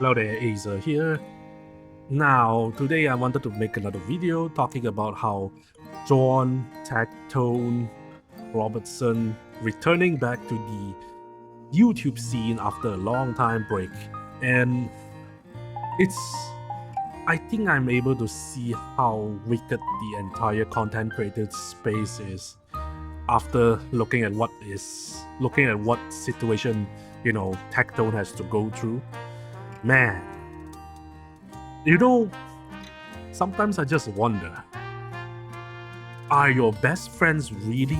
Hello there, Aza here. Now, today I wanted to make another video talking about how John Tectone Robertson returning back to the YouTube scene after a long time break. And I think I'm able to see how wicked the entire content creator space is after looking at what situation, Tectone has to go through. Man, you know, sometimes I just wonder, are your best friends really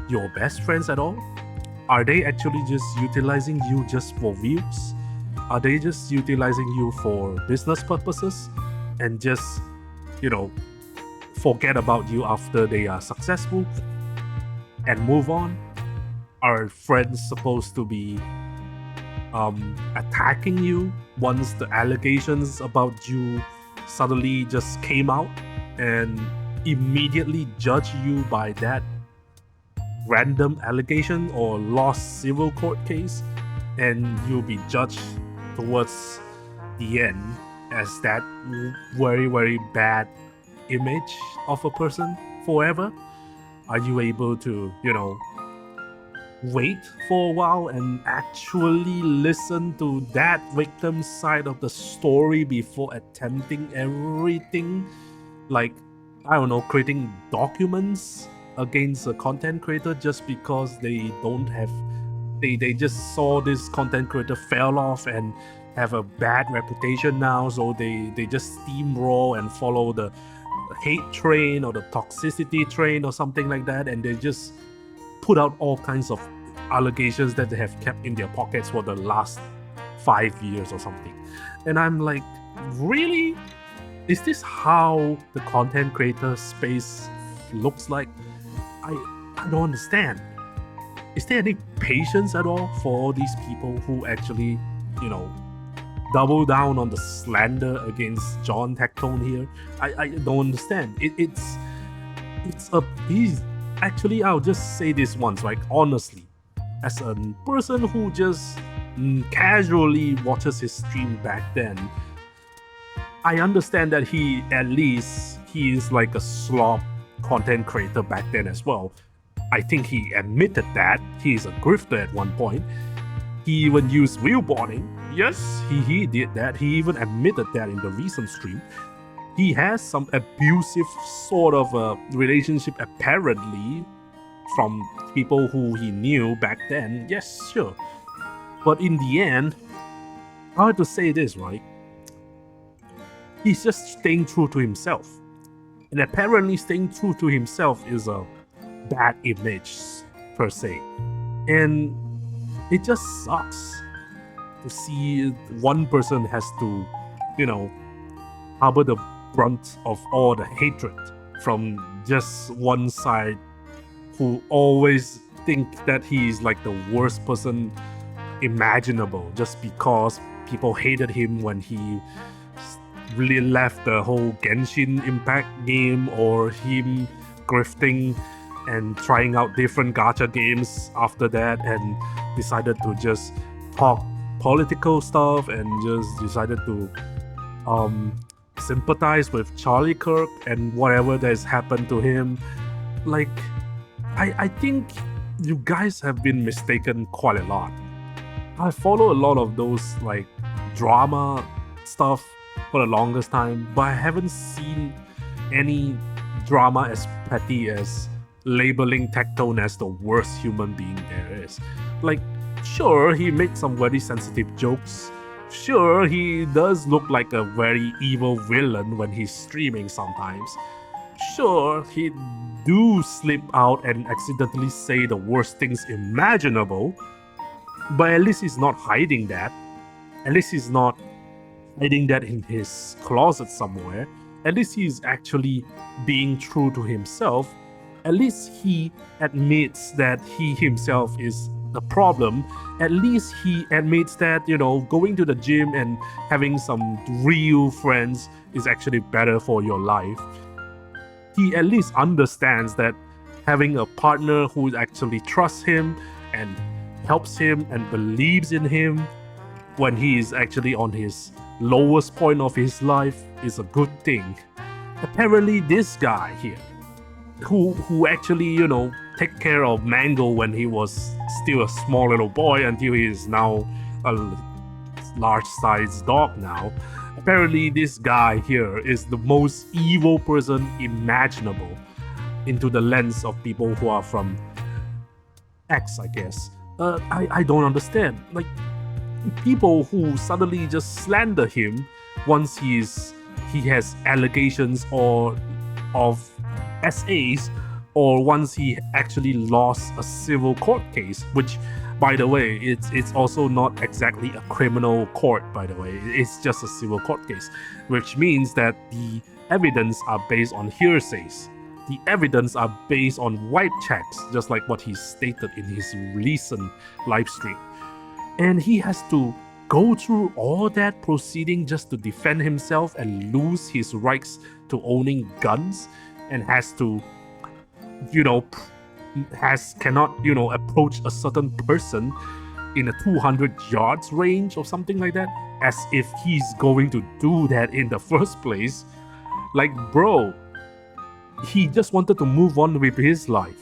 your best friends at all? Are they actually just utilizing you just for views? Are they just utilizing you for business purposes and just, you know, forget about you after they are successful and move on? Are friends supposed to be attacking you once the allegations about you suddenly just came out and immediately judge you by that random allegation or lost civil court case, and you'll be judged towards the end as that very, very bad image of a person forever? Are you able to, wait for a while and actually listen to that victim's side of the story before attempting everything, like, I don't know, creating documents against a content creator just because they don't have they just saw this content creator fell off and have a bad reputation now, so they just steamroll and follow the hate train or the toxicity train or something like that, and they just put out all kinds of allegations that they have kept in their pockets for the last 5 years or something. And I'm like, really? Is this how the content creator space looks like? I don't understand. Is there any patience at all for all these people who actually, double down on the slander against John Tectone here? I don't understand. He's actually, I'll just say this once, like, honestly, as a person who just casually watches his stream back then, I understand that he is like a slob content creator back then as well. I think he admitted that he's a grifter at one point. He even used wheelboarding. Yes, he did that. He even admitted that in the recent stream. He has some abusive sort of a relationship apparently from people who he knew back then. Yes, sure. But in the end, I have to say this, right? He's just staying true to himself. And apparently staying true to himself is a bad image per se. And it just sucks to see one person has to, harbor the brunt of all the hatred from just one side, who always think that he's like the worst person imaginable just because people hated him when he really left the whole Genshin Impact game, or him grifting and trying out different gacha games after that, and decided to just talk political stuff and just decided to sympathize with Charlie Kirk and whatever that has happened to him. Like, I think you guys have been mistaken quite a lot. I follow a lot of those like drama stuff for the longest time, but I haven't seen any drama as petty as labeling Tectone as the worst human being there is. Like, sure, he made some very sensitive jokes. Sure, he does look like a very evil villain when he's streaming sometimes. Sure, he do slip out and accidentally say the worst things imaginable, but at least he's not hiding that. At least he's not hiding that in his closet somewhere. At least he's actually being true to himself. At least he admits that he himself is the problem. At least he admits that, going to the gym and having some real friends is actually better for your life. He at least understands that having a partner who actually trusts him and helps him and believes in him when he is actually on his lowest point of his life is a good thing. Apparently this guy here, who actually, take care of Mango when he was still a small little boy until he is now a large-sized dog now. Apparently this guy here is the most evil person imaginable into the lens of people who are from X, I guess. I don't understand. Like, people who suddenly just slander him once he has allegations of SAs, or once he actually lost a civil court case, which, by the way, it's also not exactly a criminal court, by the way. It's just a civil court case, which means that the evidence are based on hearsays. The evidence are based on white checks, just like what he stated in his recent live stream. And he has to go through all that proceeding just to defend himself and lose his rights to owning guns, and has to, cannot, approach a certain person in a 200 yards range or something like that, as if he's going to do that in the first place. Like, bro, he just wanted to move on with his life,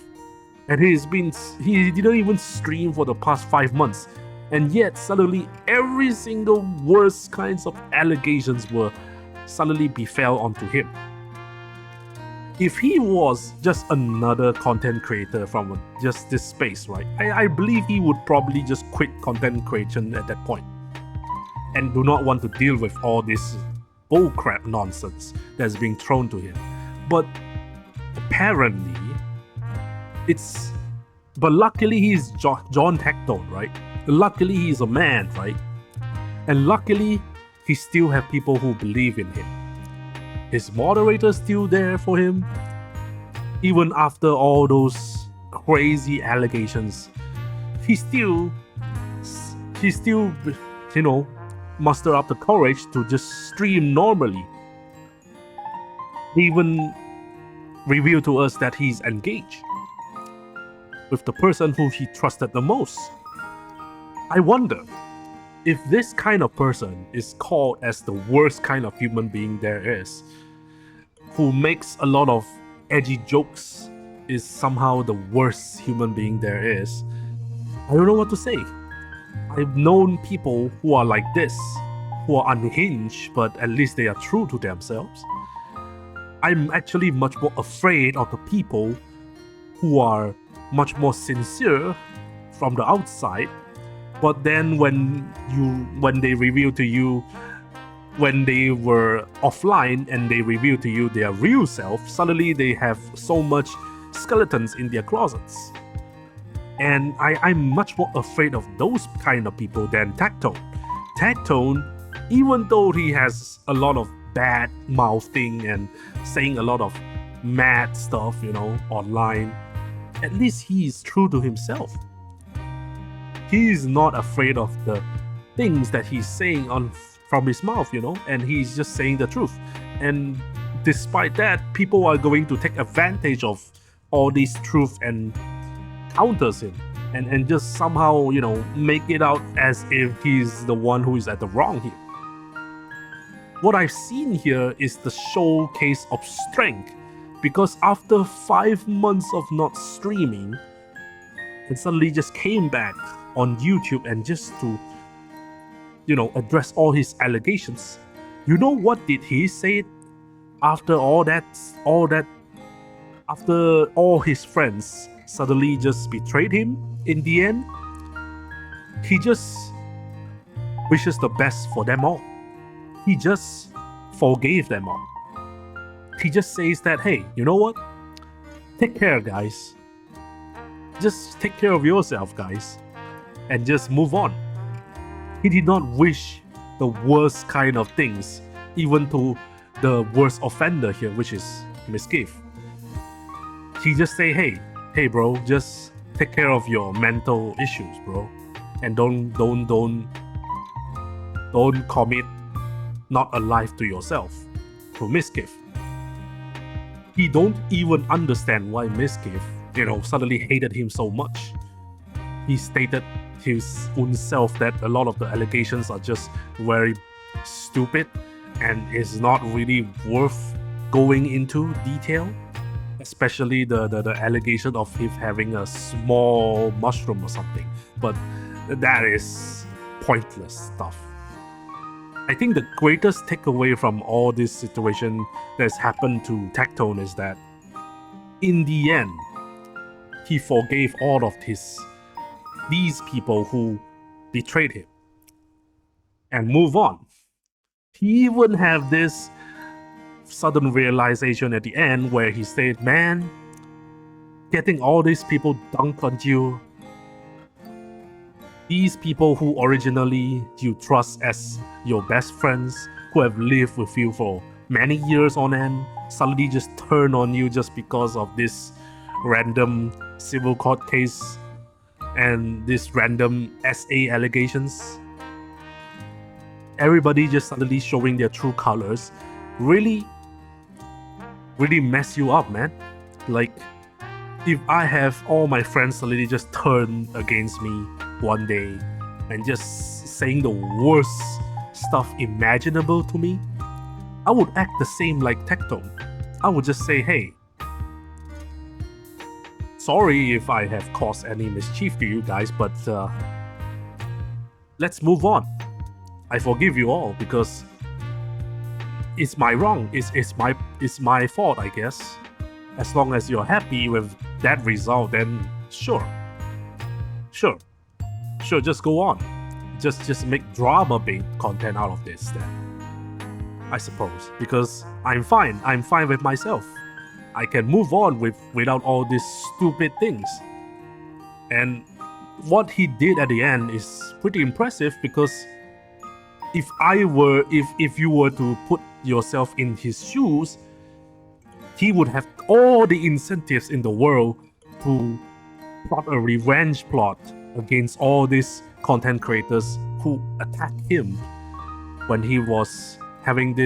and he didn't even stream for the past 5 months, and yet suddenly every single worst kinds of allegations were suddenly befell onto him. If he was just another content creator from just this space, right, I believe he would probably just quit content creation at that point and do not want to deal with all this bullcrap nonsense that's being thrown to him. But apparently, but luckily he's John Tectone, right? Luckily he's a man, right? And luckily he still have people who believe in him. His moderator's still there for him, even after all those crazy allegations. He still, muster up the courage to just stream normally. He even reveal to us that he's engaged with the person who he trusted the most. I wonder if this kind of person is called as the worst kind of human being there is, who makes a lot of edgy jokes, is somehow the worst human being there is. I don't know what to say. I've known people who are like this, who are unhinged, but at least they are true to themselves. I'm actually much more afraid of the people who are much more sincere from the outside, but then when they reveal to you, when they were offline and they reveal to you their real self, suddenly they have so much skeletons in their closets. And I'm much more afraid of those kind of people than Tectone. Tectone, even though he has a lot of bad mouthing and saying a lot of mad stuff, online, at least he is true to himself. He is not afraid of the things that he's saying from his mouth, and he's just saying the truth. And despite that, people are going to take advantage of all this truth and counters him, and just somehow, make it out as if he's the one who is at the wrong here. What I've seen here is the showcase of strength, because after 5 months of not streaming, and suddenly just came back on YouTube and just to, address all his allegations. You know what did he say after all that, after all his friends suddenly just betrayed him in the end? He just wishes the best for them all. He just forgave them all. He just says that, hey, you know what? Take care, guys. Just take care of yourself, guys. And just move on. He did not wish the worst kind of things, even to the worst offender here, which is Miss Gift. He just say, hey bro, just take care of your mental issues, bro. And don't commit not a life to yourself, to Miss Gift. He don't even understand why Miss Gift, suddenly hated him so much. He stated his own self that a lot of the allegations are just very stupid and is not really worth going into detail, especially the allegation of him having a small mushroom or something. But that is pointless stuff. I think the greatest takeaway from all this situation that's happened to Tectone is that in the end, he forgave all of these people who betrayed him and move on. He even have this sudden realization at the end where he said, man, getting all these people dunked on you, these people who originally you trust as your best friends, who have lived with you for many years on end, suddenly just turn on you just because of this random civil court case and this random SA allegations. Everybody just suddenly showing their true colors really mess you up, man. Like, if I have all my friends suddenly just turn against me one day and just saying the worst stuff imaginable to me, I would act the same like Tectone. I would just say, hey, sorry if I have caused any mischief to you guys, but let's move on. I forgive you all because it's my wrong. It's my fault, I guess. As long as you're happy with that result, then sure, just go on. Just make drama-based content out of this then, I suppose, because I'm fine with myself. I can move on without all these stupid things. And what he did at the end is pretty impressive, because if you were to put yourself in his shoes, he would have all the incentives in the world to plot a revenge plot against all these content creators who attacked him when he was having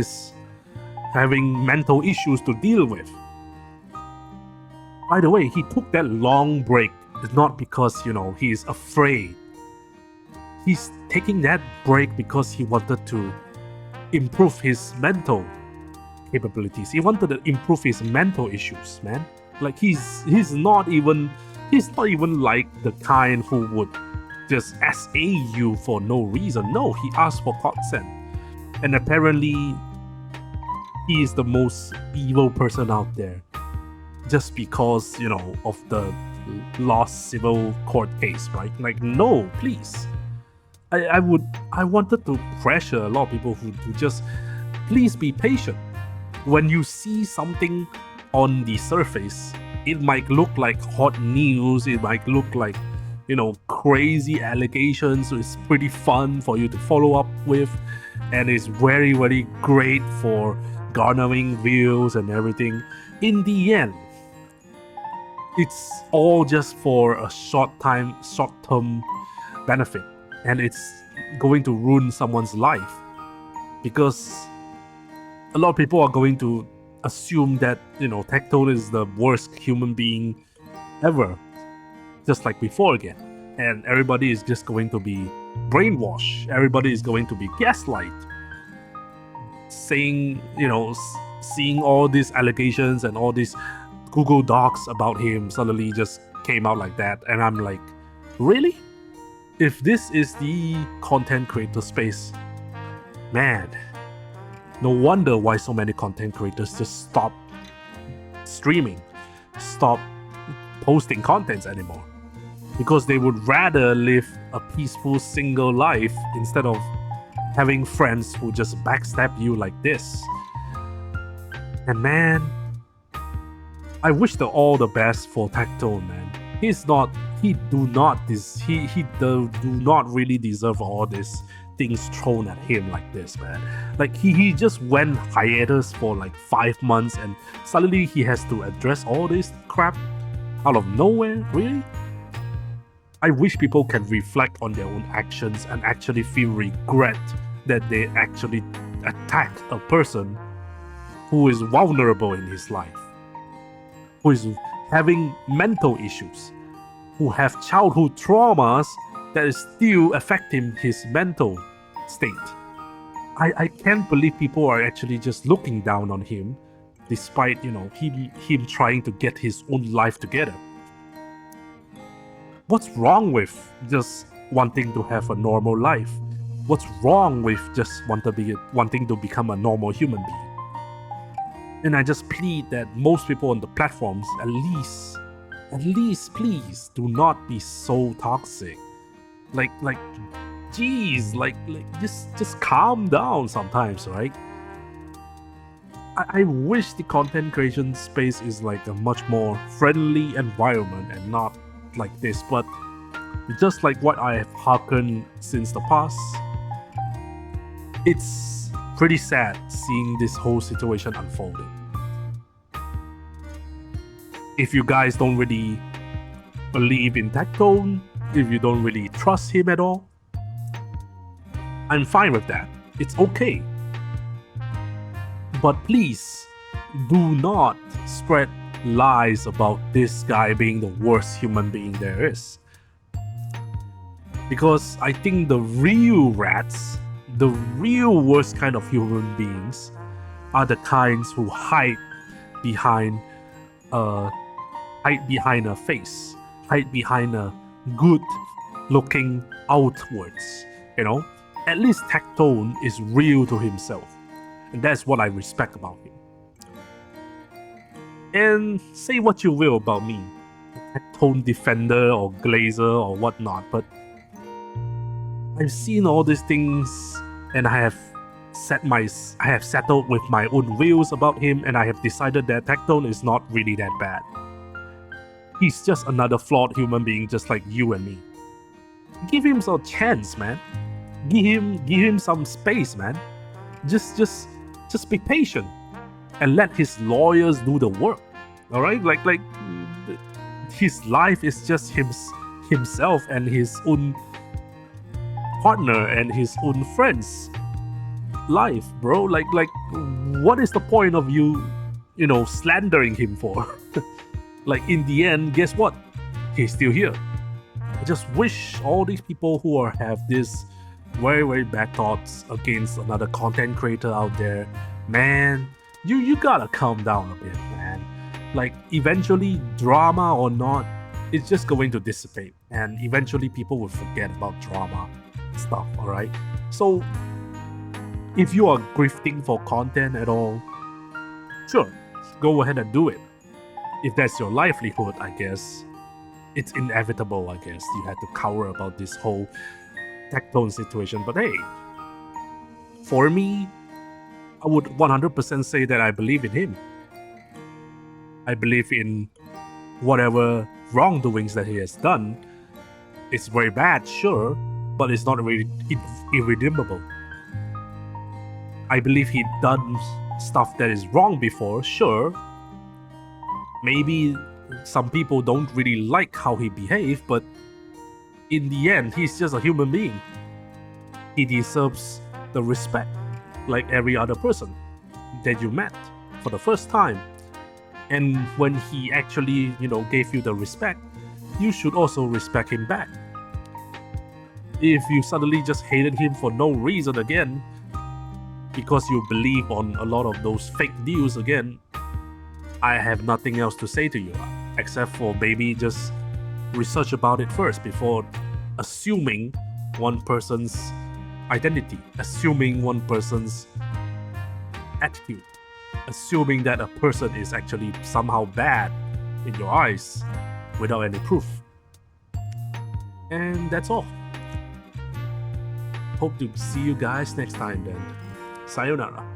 mental issues to deal with. By the way, he took that long break not because, he's afraid. He's taking that break because he wanted to improve his mental capabilities. He wanted to improve his mental issues, man. Like, he's not even like the kind who would just SA you for no reason. No, he asked for consent. And apparently, he is the most evil person out there. Just because, of the lost civil court case, right? Like, no, please. I wanted to pressure a lot of people who just, please be patient. When you see something on the surface, it might look like hot news, it might look like, crazy allegations. So it's pretty fun for you to follow up with, and it's very, very great for garnering views and everything. In the end, it's all just for a short-term benefit, and it's going to ruin someone's life, because a lot of people are going to assume that, Tectone is the worst human being ever, just like before again. And everybody is just going to be brainwashed. Everybody is going to be gaslight. Saying, seeing all these allegations and all these Google Docs about him suddenly just came out like that. And I'm like, really? If this is the content creator space, man, no wonder why so many content creators just stop streaming, stop posting contents anymore. Because they would rather live a peaceful single life instead of having friends who just backstab you like this. And man, I wish all the best for Tectone, man. He do not really deserve all these things thrown at him like this, man. Like, he just went hiatus for like 5 months, and suddenly he has to address all this crap out of nowhere. Really? I wish people can reflect on their own actions and actually feel regret that they actually attacked a person who is vulnerable in his life, who is having mental issues, who have childhood traumas that is still affecting his mental state. I can't believe people are actually just looking down on him despite, him trying to get his own life together. What's wrong with just wanting to have a normal life? What's wrong with just wanting to become a normal human being? And I just plead that most people on the platforms, at least please do not be so toxic. Like Jeeze, just calm down sometimes, right? I wish the content creation space is like a much more friendly environment and not like this, but just like what I have hearkened since the past, it's pretty sad seeing this whole situation unfolding. If you guys don't really believe in Tectone, if you don't really trust him at all, I'm fine with that. It's okay. But please do not spread lies about this guy being the worst human being there is. Because I think the real rats, the real worst kind of human beings, are the kinds who hide behind a face, hide behind a good looking outwards, At least Tectone is real to himself, and that's what I respect about him. And say what you will about me, Tectone defender or glazer or whatnot, but I've seen all these things, and I have settled with my own views about him, and I have decided that Tectone is not really that bad. He's just another flawed human being, just like you and me. Give him some chance, man. Give him some space, man. Just be patient and let his lawyers do the work. All right, like his life is just himself and his own partner and his own friends' life, bro. Like what is the point of you, slandering him for? Like in the end, guess what? He's still here. I just wish all these people who have this very, very bad thoughts against another content creator out there, man, you gotta calm down a bit, man. Like eventually, drama or not, it's just going to dissipate, and eventually people will forget about drama stuff, alright? So if you are grifting for content at all, sure, go ahead and do it. If that's your livelihood, I guess it's inevitable, I guess. You had to cower about this whole Tectone situation, but hey, for me, I would 100% say that I believe in him. I believe in whatever wrongdoings that he has done. It's very bad, sure, but it's not really irredeemable. I believe he done stuff that is wrong before, sure. Maybe some people don't really like how he behaved, but in the end, he's just a human being. He deserves the respect like every other person that you met for the first time. And when he actually, gave you the respect, you should also respect him back. If you suddenly just hated him for no reason again, because you believe on a lot of those fake deals again, I have nothing else to say to you, except for maybe just research about it first before assuming one person's identity, assuming one person's attitude, assuming that a person is actually somehow bad in your eyes without any proof. And that's all. Hope to see you guys next time then. Sayonara.